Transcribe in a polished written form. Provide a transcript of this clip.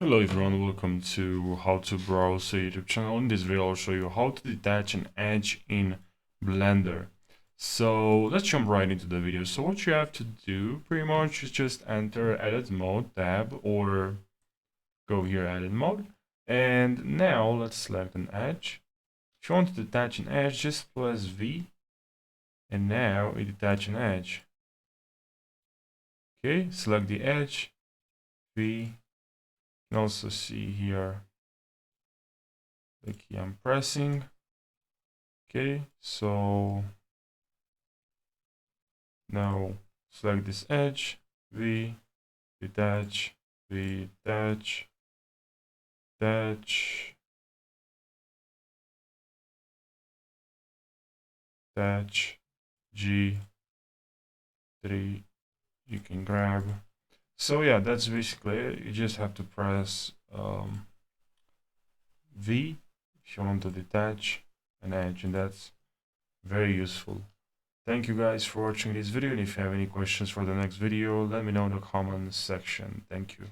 Hello everyone, welcome to How to Browse a YouTube channel. In this video I'll show you how to detach an edge in Blender. So let's jump right into the video. So what you have to do pretty much is just enter edit mode tab or go here edit mode, and now let's select an edge. If you want to detach an edge, just press V and now we detach an edge. Okay, select the edge, V. You can also see here the key I'm pressing. Okay, so now select this edge, V, detach, V, detach, detach, detach, G, 3, you can grab. So yeah, that's basically it. You just have to press V if you want to detach an edge, and that's very useful. Thank you guys for watching this video, and if you have any questions for the next video, let me know in the comments section. Thank you.